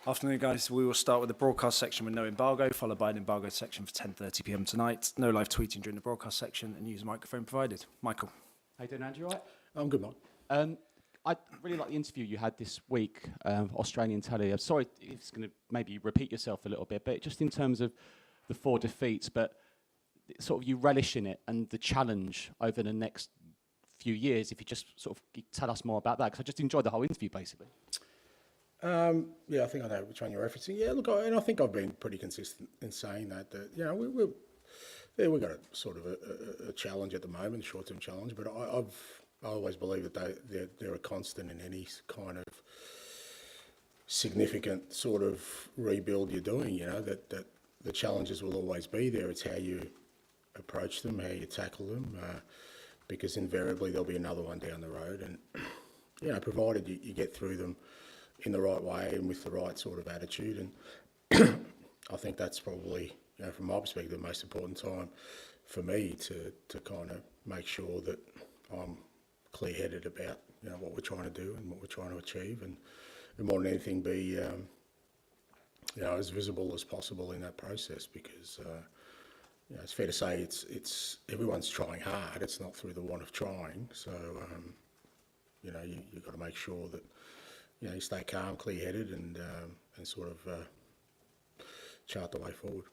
Afternoon, guys. We will start with the broadcast section with no embargo, followed by an embargo section for 10:30 p.m. tonight. No live tweeting during the broadcast section, and use microphone provided. Michael. How you doing, Andrew? Right? I'm good, Mike. I really like the interview you had this week, Australian telly. I'm sorry if it's going to maybe repeat yourself a little bit, but just in terms of the 4 defeats, but sort of you relish in it and the challenge over the next few years, if you just sort of tell us more about that, because I just enjoyed the whole interview, basically. Yeah, I think I know which one you're referencing. Yeah, look, I think I've been pretty consistent in saying that you know, we've got a sort of a challenge at the moment, a short-term challenge, but I always believe that they're a constant in any kind of significant sort of rebuild you're doing, you know, that the challenges will always be there. It's how you approach them, how you tackle them, because invariably there'll be another one down the road. And, you know, provided you get through them in the right way and with the right sort of attitude. And I think that's probably, you know, from my perspective, the most important time for me to kind of make sure that I'm clear-headed about, you know, what we're trying to do and what we're trying to achieve, and more than anything be, you know, as visible as possible in that process, because, you know, it's fair to say it's everyone's trying hard. It's not through the want of trying. So, you know, you've got to make sure that, you know, you stay calm, clear-headed, and sort of chart the way forward.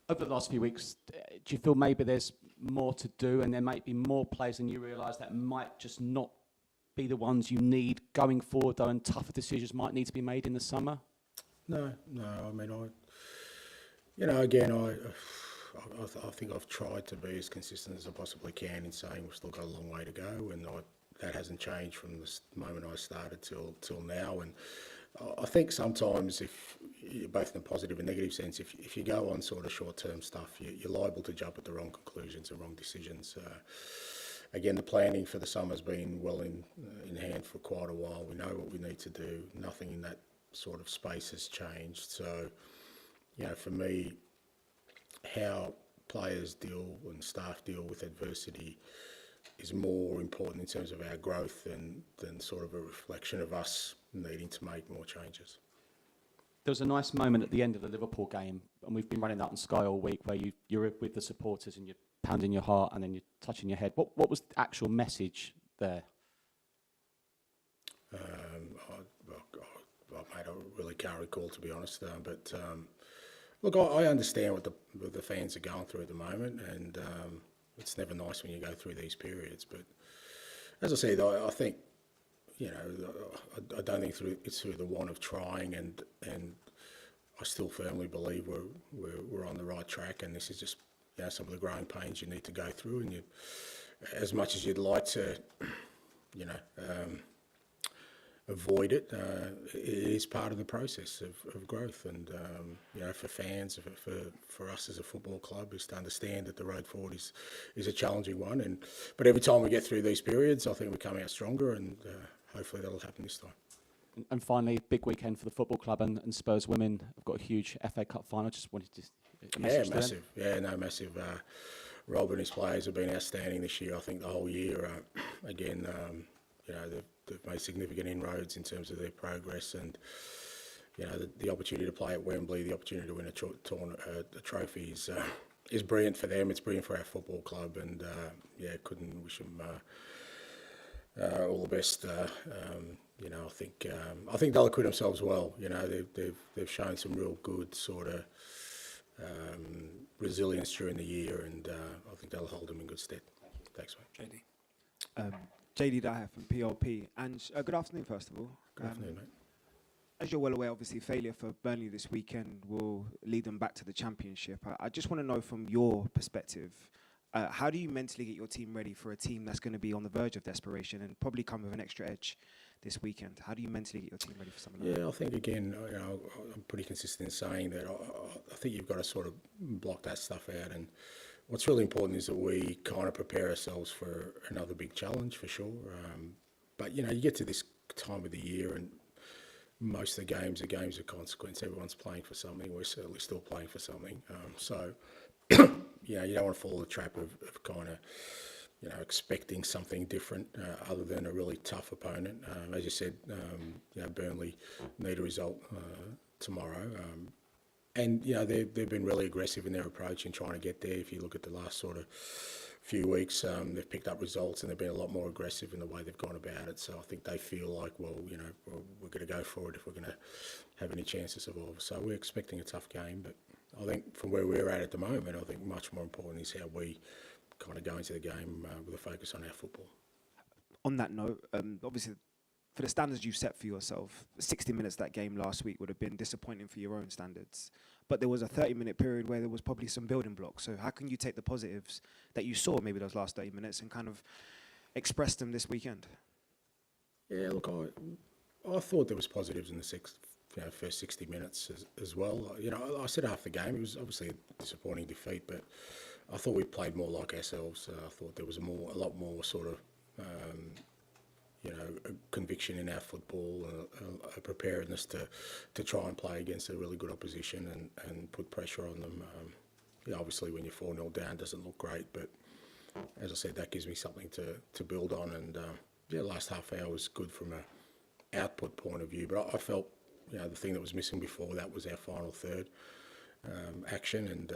Over the last few weeks, do you feel maybe there's more to do, and there might be more players than you realise that might just not be the ones you need going forward, though, and tougher decisions might need to be made in the summer? No. I mean, you know, again, I think I've tried to be as consistent as I possibly can in saying we've still got a long way to go, and that hasn't changed from the moment I started till now. And I think sometimes, if both in a positive and negative sense, if you go on sort of short-term stuff, you're liable to jump at the wrong conclusions and wrong decisions. Again, the planning for the summer's been well in hand for quite a while. We know what we need to do. Nothing in that sort of space has changed. So, you know, for me, how players deal and staff deal with adversity is more important in terms of our growth than sort of a reflection of us needing to make more changes. There was a nice moment at the end of the Liverpool game, and we've been running that on Sky all week, where you're with the supporters and you're pounding your heart and then you're touching your head. What was the actual message there? Mate, I really can't recall, to be honest. But look, I understand what the fans are going through at the moment, and it's never nice when you go through these periods. But as I said, I think, you know, I don't think it's through the want of trying, and I still firmly believe we're on the right track, and this is just, you know, some of the growing pains you need to go through, and as much as you'd like to, you know, avoid it, it is part of the process of growth. And you know, for fans, for us as a football club, is to understand that the road forward is a challenging one. But every time we get through these periods, I think we come out stronger, and hopefully that'll happen this time. And finally, big weekend for the football club and Spurs women. I've got a huge FA Cup final. Just wanted to Massive. Yeah, no, massive. Rob and his players have been outstanding this year. I think the whole year. Again, they've made significant inroads in terms of their progress, and the opportunity to play at Wembley, the opportunity to win a trophy is brilliant for them. It's brilliant for our football club, and couldn't wish them all the best. I think they'll acquit themselves well. They've shown some real good sort of resilience during the year, and I think they'll hold them in good stead. Thanks, mate. JD. JD Dyer from PLP. And good afternoon, first of all. Good afternoon, mate. As you're well aware, obviously, failure for Burnley this weekend will lead them back to the Championship. I just want to know from your perspective, how do you mentally get your team ready for a team that's going to be on the verge of desperation and probably come with an extra edge this weekend? How do you mentally get your team ready for something like that? Yeah, I think, again, I'm pretty consistent in saying that I think you've got to sort of block that stuff out. And what's really important is that we kind of prepare ourselves for another big challenge, for sure. But, you get to this time of the year and most of the games are games of consequence. Everyone's playing for something. We're certainly still playing for something. You don't want to fall the trap of kind of, expecting something different other than a really tough opponent. As you said, Burnley need a result tomorrow. And they've been really aggressive in their approach in trying to get there. If you look at the last sort of few weeks, they've picked up results and they've been a lot more aggressive in the way they've gone about it. So I think they feel like, we're going to go for it if we're going to have any chance to survive. So we're expecting a tough game, but I think from where we're at the moment, I think much more important is how we kind of go into the game with a focus on our football. On that note, obviously, for the standards you've set for yourself, 60 minutes that game last week would have been disappointing for your own standards. But there was a 30-minute period where there was probably some building blocks. So how can you take the positives that you saw maybe those last 30 minutes and kind of express them this weekend? Yeah, look, I thought there was positives in the first 60 minutes as well. I said after the game, it was obviously a disappointing defeat, but I thought we played more like ourselves. I thought there was a lot more sort of a conviction in our football, a preparedness to try and play against a really good opposition and put pressure on them. Obviously, when you're 4-0 down, it doesn't look great, but as I said, that gives me something to build on. And last half hour was good from an output point of view, but I felt the thing that was missing before that was our final third action, and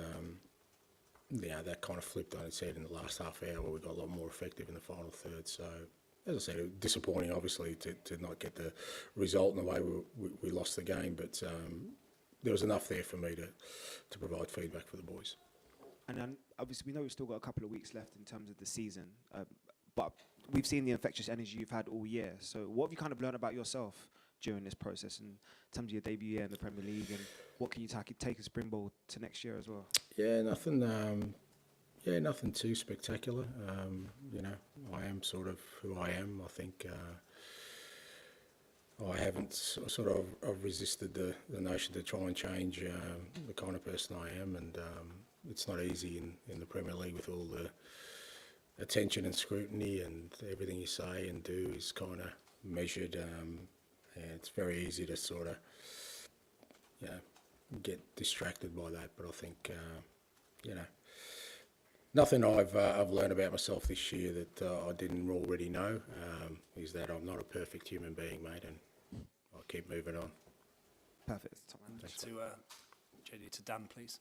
that kind of flipped on its head in the last half hour where we got a lot more effective in the final third. So, as I said, disappointing obviously to not get the result in the way we lost the game, but there was enough there for me to provide feedback for the boys. And obviously we know we've still got a couple of weeks left in terms of the season, but we've seen the infectious energy you've had all year. So what have you kind of learned about yourself during this process in terms of your debut year in the Premier League, and what can you take as springboard to next year as well? Yeah, nothing too spectacular. I am sort of who I am. I think I haven't sort of I've resisted the notion to try and change the kind of person I am, and it's not easy in the Premier League with all the attention and scrutiny, and everything you say and do is kind of measured. And it's very easy to sort of get distracted by that. But I think nothing I've learned about myself this year that I didn't already know is that I'm not a perfect human being, mate, and I'll keep moving on. Perfect. To JD, to Dan, please.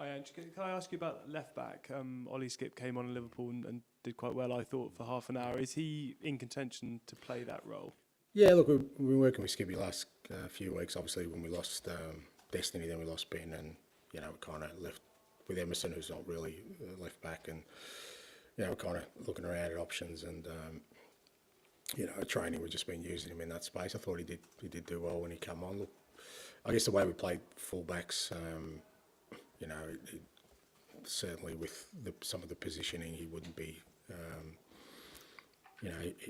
Hi, Ange. Can I ask you about left back? Ole Skipp came on in Liverpool and did quite well, I thought, for half an hour. Is he in contention to play that role? Yeah, look, we've been working with Skippy last few weeks. Obviously, when we lost Destiny, then we lost Ben, and we kind of left with Emerson, who's not really left back, and we're kind of looking around at options, and training, we've just been using him in that space. I thought he did do well when he came on. Look, I guess the way we played fullbacks, certainly with some of the positioning, he wouldn't be,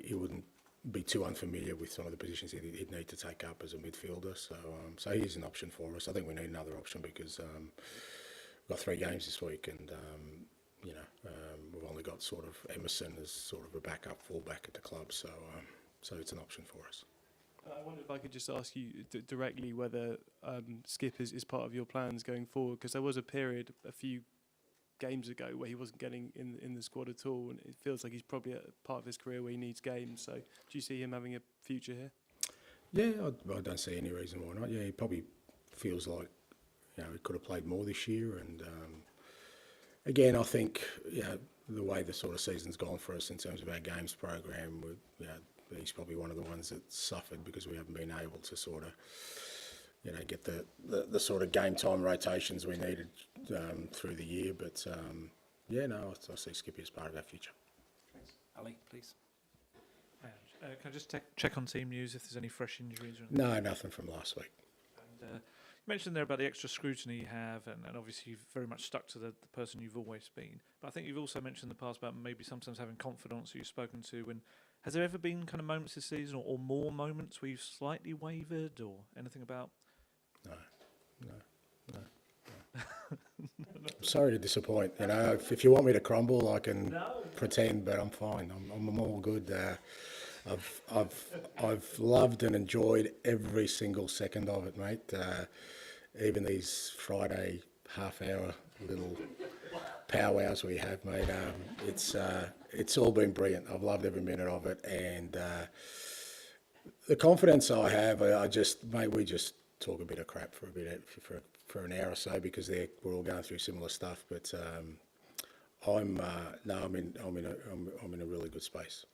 he wouldn't be too unfamiliar with some of the positions he'd need to take up as a midfielder. So he's an option for us. I think we need another option because we've got 3 games this week, and we've only got got sort of Emerson as sort of a backup fullback at the club, so it's an option for us. I wonder if I could just ask you directly whether Skipp is part of your plans going forward, because there was a period a few games ago where he wasn't getting in the squad at all, and it feels like he's probably at a part of his career where he needs games. So do you see him having a future here? Yeah, I don't see any reason why not. Yeah, he probably feels like, he could have played more this year, and again, I think, the way the sort of season's gone for us in terms of our games program, he's probably one of the ones that suffered because we haven't been able to sort of, get the sort of game time rotations we needed through the year. But I see Skippy as part of our future. Thanks. Ali, please. Can I just check on team news if there's any fresh injuries? Or No, nothing from last week. And, you mentioned there about the extra scrutiny you have, and obviously you've very much stuck to the person you've always been. But I think you've also mentioned in the past about maybe sometimes having confidants who you've spoken to. And has there ever been kind of moments this season, or more moments where you've slightly wavered, or anything about? No. I'm sorry to disappoint. If you want me to crumble, I can pretend, but I'm fine. I'm all good. I've loved and enjoyed every single second of it, mate. Even these Friday half-hour little powwows we have, mate. It's all been brilliant. I've loved every minute of it, and the confidence I have, we just talk a bit of crap for an hour or so because we're all going through similar stuff. But I'm in a really good space.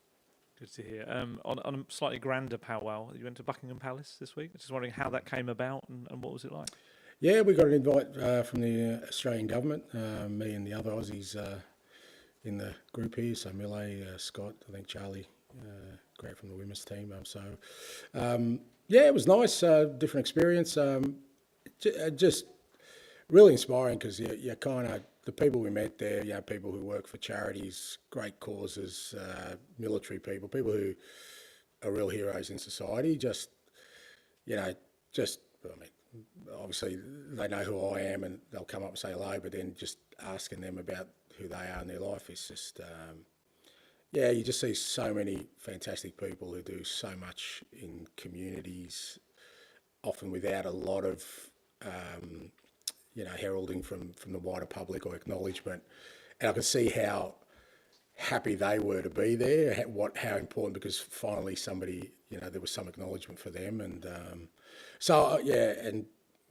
Good to hear. On a slightly grander powwow, you went to Buckingham Palace this week. Just wondering how that came about and what was it like? Yeah, we got an invite from the Australian government, me and the other Aussies in the group here. So Millet, Scott, I think Charlie, Grant from the women's team. It was nice, different experience. Just really inspiring because you kind of, the people we met there, people who work for charities, great causes, military people who are real heroes in society. Obviously they know who I am and they'll come up and say hello, but then just asking them about who they are in their life is just, you just see so many fantastic people who do so much in communities, often without a lot of, heralding from the wider public or acknowledgement. And I could see how happy they were to be there, how important, because finally somebody, there was some acknowledgement for them. And and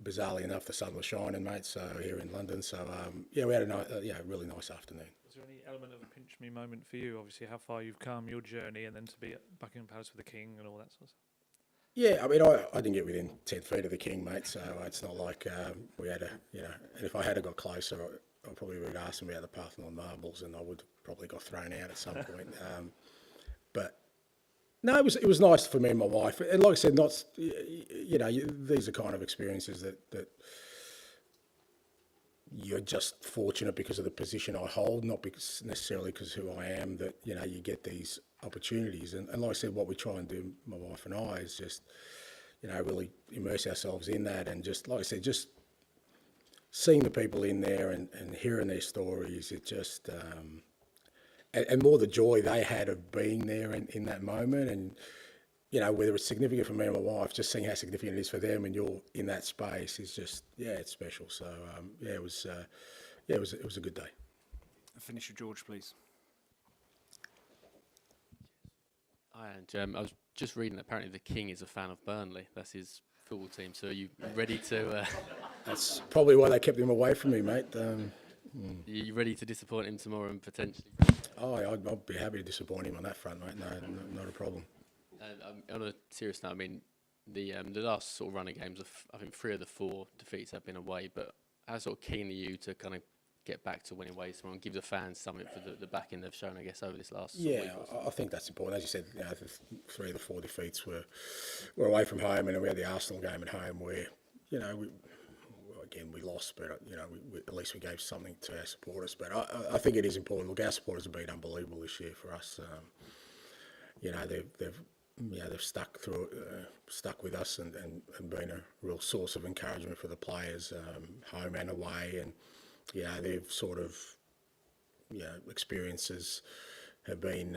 bizarrely enough, the sun was shining, mate, so here in London. So, we had a really nice afternoon. Was there any element of a pinch me moment for you? Obviously, how far you've come, your journey, and then to be at Buckingham Palace with the King and all that sort of stuff? Yeah, I mean, I didn't get within 10 feet of the King, mate, so it's not like we had and if I had got closer, I probably would have asked him about the Parthenon marbles and I would have probably got thrown out at some point. But no, it was nice for me and my wife. And like I said, these are kind of experiences that you're just fortunate because of the position I hold, not because necessarily because who I am, that, you get these opportunities. And like I said, what we try and do, my wife and I, is just, really immerse ourselves in that. And just, like I said, just seeing the people in there and hearing their stories, it just, and more the joy they had of being there in that moment. And, whether it's significant for me and my wife, just seeing how significant it is for them and you're in that space is just, it's special. So, it was a good day. Finish with George, please. Hi, and I was just reading that apparently the King is a fan of Burnley. That's his football team. So are you ready to... That's probably why they kept him away from me, mate. Are you ready to disappoint him tomorrow and potentially... I'd be happy to disappoint him on that front, mate. No, not a problem. On a serious note, I mean, the last sort of run of games, I think 3 of the 4 defeats have been away, but how sort of keen are you to kind of get back to winning ways tomorrow and give the fans something for the backing they've shown, I guess, over this last week or so? I think that's important. As you said, 3 of the 4 defeats were away from home, and we had the Arsenal game at home where, we lost, but at least we gave something to our supporters. But I think it is important. Look, our supporters have been unbelievable this year for us. They've stuck with us and been a real source of encouragement for the players, home and away. And they've sort of experiences have been,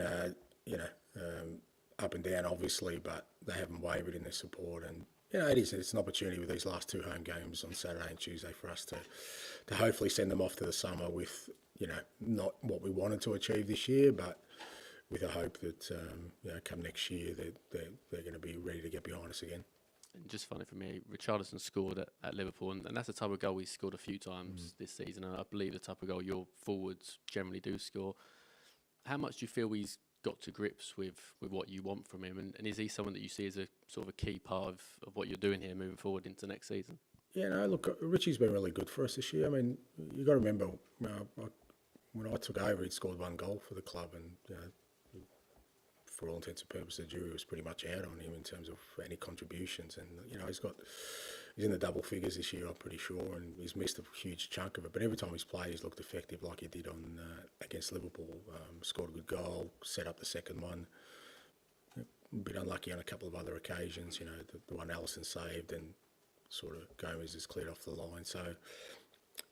up and down, obviously, but they haven't wavered in their support. And, it's an opportunity with these last 2 home games on Saturday and Tuesday for us to hopefully send them off to the summer with, not what we wanted to achieve this year, but with a hope that, come next year, they're going to be ready to get behind us again. And just funny for me, Richarlison scored at Liverpool, and that's the type of goal he's scored a few times this season. And I believe the type of goal your forwards generally do score. How much do you feel he's got to grips with what you want from him? And is he someone that you see as a sort of a key part of what you're doing here moving forward into next season? Yeah, no, look, Richie's been really good for us this year. I mean, you got to remember, when I took over, he'd scored 1 goal for the club, and for all intents and purposes, the jury was pretty much out on him in terms of any contributions. And he's in the double figures this year, I'm pretty sure, and he's missed a huge chunk of it. But every time he's played, he's looked effective, like he did on against Liverpool. Scored a good goal, set up the second one. A bit unlucky on a couple of other occasions. The one Alisson saved, and sort of Gomez has cleared off the line. So,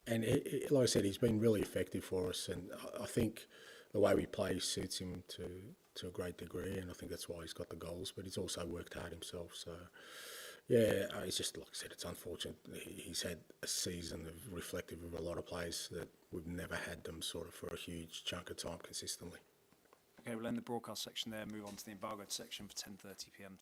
and like I said, he's been really effective for us, and I think the way we play suits him to a great degree, and I think that's why he's got the goals. But he's also worked hard himself. So, yeah, it's just, like I said, it's unfortunate. He's had a season of reflective of a lot of players that we've never had them sort of for a huge chunk of time consistently. Okay, we'll end the broadcast section there, move on to the embargoed section for 10:30 p.m.